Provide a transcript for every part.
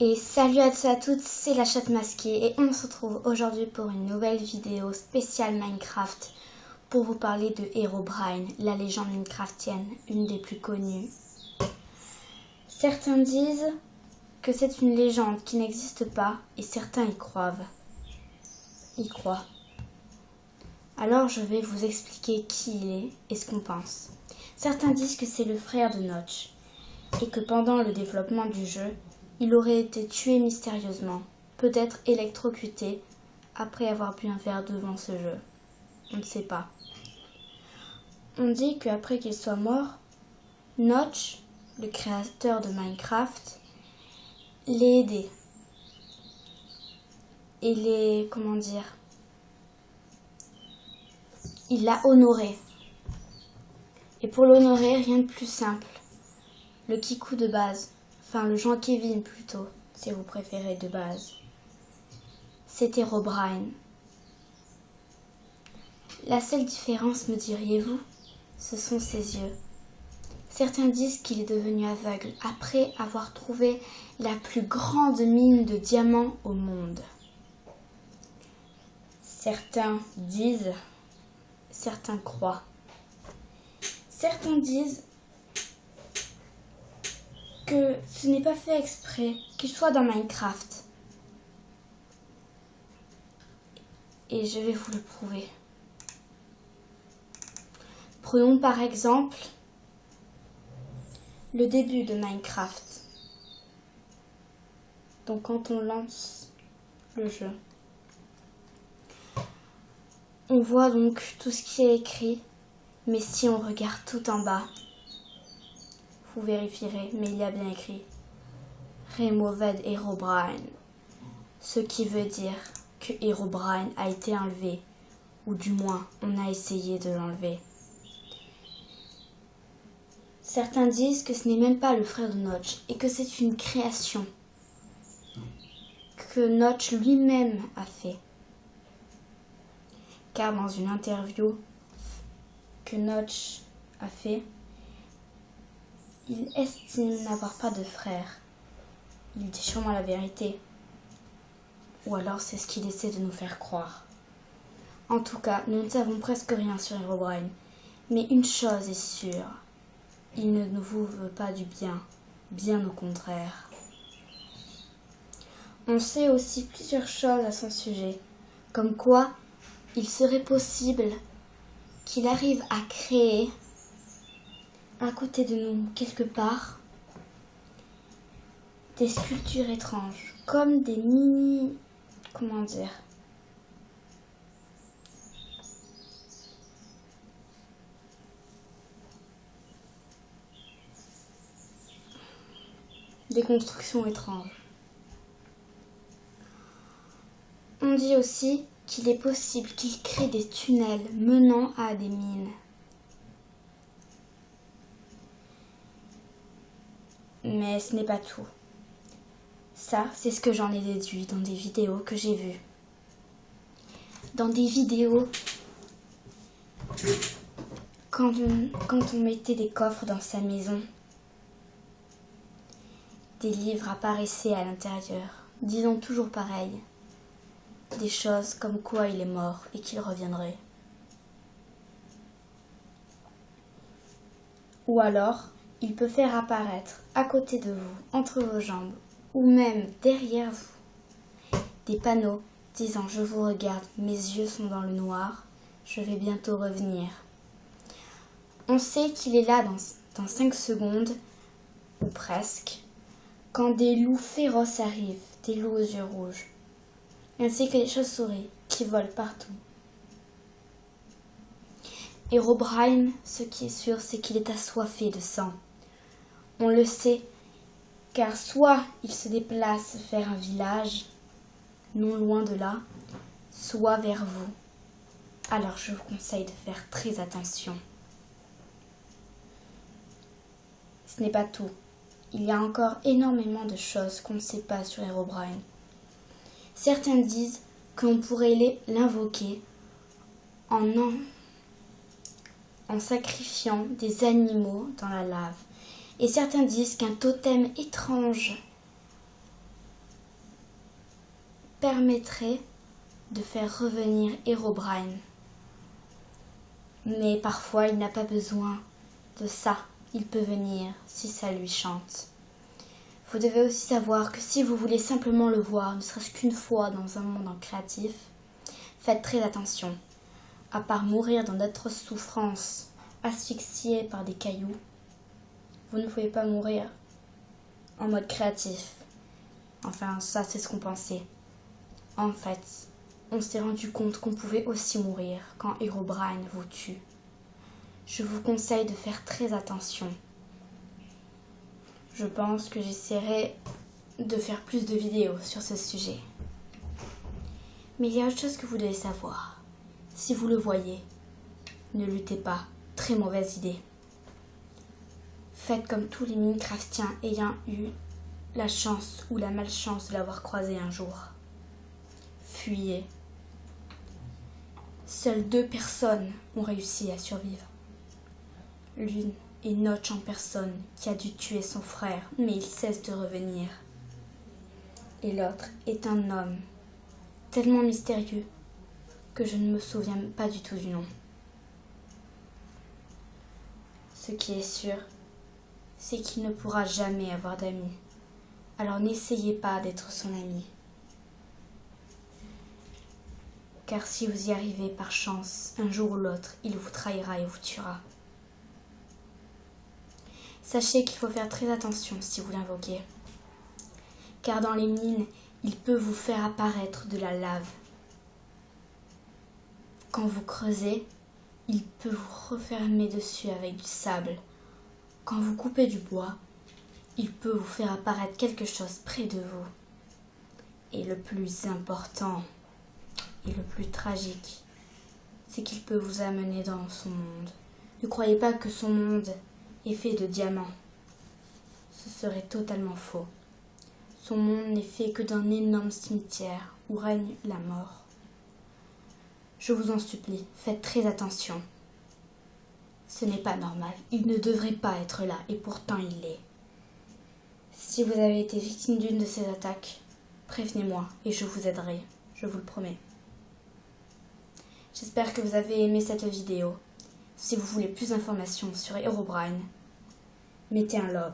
Et salut à tous et à toutes, c'est la chatte masquée et on se retrouve aujourd'hui pour une nouvelle vidéo spéciale Minecraft pour vous parler de Herobrine, la légende minecraftienne, une des plus connues. Certains disent que c'est une légende qui n'existe pas et certains y croient. Alors je vais vous expliquer qui il est et ce qu'on pense. Certains disent que c'est le frère de Notch et que pendant le développement du jeu, il aurait été tué mystérieusement, peut-être électrocuté, après avoir bu un verre devant ce jeu. On ne sait pas. On dit qu'après qu'il soit mort, Notch, le créateur de Minecraft, l'a aidé. Et il l'a honoré. Et pour l'honorer, rien de plus simple. Le kikou de base. Enfin, le Jean Kevin plutôt, si vous préférez de base. C'est Herobrine. La seule différence, me diriez-vous, ce sont ses yeux. Certains disent qu'il est devenu aveugle après avoir trouvé la plus grande mine de diamants au monde. Certains disent, certains croient. Certains disent que ce n'est pas fait exprès qu'il soit dans Minecraft. Et je vais vous le prouver. Prenons par exemple le début de Minecraft. Donc quand on lance le jeu, on voit donc tout ce qui est écrit, mais si on regarde tout en bas, vous vérifierez, mais il y a bien écrit Removed Herobrine, ce qui veut dire que Herobrine a été enlevé, ou du moins on a essayé de l'enlever. Certains disent que ce n'est même pas le frère de Notch et que c'est une création que Notch lui-même a fait. Car dans une interview que Notch a fait, il estime n'avoir pas de frère. Il dit sûrement la vérité. Ou alors c'est ce qu'il essaie de nous faire croire. En tout cas, nous ne savons presque rien sur Herobrine. Mais une chose est sûre, il ne vous veut pas du bien, bien au contraire. On sait aussi plusieurs choses à son sujet, comme quoi il serait possible qu'il arrive à créer à côté de nous, quelque part, des sculptures étranges, comme des mini... comment dire ? Des constructions étranges. On dit aussi qu'il est possible qu'il crée des tunnels menant à des mines. Mais ce n'est pas tout. Ça, c'est ce que j'en ai déduit dans des vidéos que j'ai vues. Dans des vidéos, quand on mettait des coffres dans sa maison, des livres apparaissaient à l'intérieur, disons toujours pareil. Des choses comme quoi il est mort et qu'il reviendrait. Ou alors, il peut faire apparaître à côté de vous, entre vos jambes, ou même derrière vous, des panneaux disant « Je vous regarde, mes yeux sont dans le noir, je vais bientôt revenir ». On sait qu'il est là dans 5 secondes, ou presque, quand des loups féroces arrivent, des loups aux yeux rouges, ainsi que des chauves-souris qui volent partout. Herobrine, ce qui est sûr, c'est qu'il est assoiffé de sang. On le sait, car soit il se déplace vers un village, non loin de là, soit vers vous. Alors je vous conseille de faire très attention. Ce n'est pas tout. Il y a encore énormément de choses qu'on ne sait pas sur Herobrine. Certains disent qu'on pourrait l'invoquer en sacrifiant des animaux dans la lave. Et certains disent qu'un totem étrange permettrait de faire revenir Herobrine. Mais parfois, il n'a pas besoin de ça. Il peut venir si ça lui chante. Vous devez aussi savoir que si vous voulez simplement le voir, ne serait-ce qu'une fois dans un monde créatif, faites très attention. À part mourir dans d'atroces souffrances, asphyxié par des cailloux, vous ne pouvez pas mourir en mode créatif. Enfin, ça c'est ce qu'on pensait. En fait, on s'est rendu compte qu'on pouvait aussi mourir quand Herobrine vous tue. Je vous conseille de faire très attention. Je pense que j'essaierai de faire plus de vidéos sur ce sujet. Mais il y a autre chose que vous devez savoir. Si vous le voyez, ne luttez pas. Très mauvaise idée. Faites comme tous les Minecraftiens ayant eu la chance ou la malchance de l'avoir croisé un jour. Fuyez. Seules 2 personnes ont réussi à survivre. L'une est Notch en personne qui a dû tuer son frère, mais il cesse de revenir. Et l'autre est un homme tellement mystérieux que je ne me souviens pas du tout du nom. Ce qui est sûr, c'est qu'il ne pourra jamais avoir d'amis. Alors n'essayez pas d'être son ami. Car si vous y arrivez par chance, un jour ou l'autre, il vous trahira et vous tuera. Sachez qu'il faut faire très attention si vous l'invoquez. Car dans les mines, il peut vous faire apparaître de la lave. Quand vous creusez, il peut vous refermer dessus avec du sable. Quand vous coupez du bois, il peut vous faire apparaître quelque chose près de vous. Et le plus important et le plus tragique, c'est qu'il peut vous amener dans son monde. Ne croyez pas que son monde est fait de diamants. Ce serait totalement faux. Son monde n'est fait que d'un énorme cimetière où règne la mort. Je vous en supplie, faites très attention. Ce n'est pas normal. Il ne devrait pas être là, et pourtant il l'est. Si vous avez été victime d'une de ces attaques, prévenez-moi et je vous aiderai, je vous le promets. J'espère que vous avez aimé cette vidéo. Si vous voulez plus d'informations sur Herobrine, mettez un love,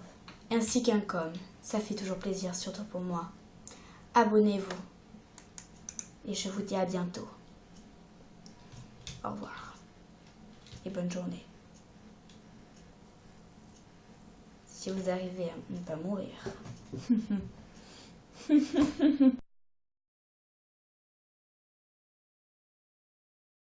ainsi qu'un com. Ça fait toujours plaisir, surtout pour moi. Abonnez-vous. Et je vous dis à bientôt. Au revoir. Et bonne journée. Si vous arrivez à ne pas mourir.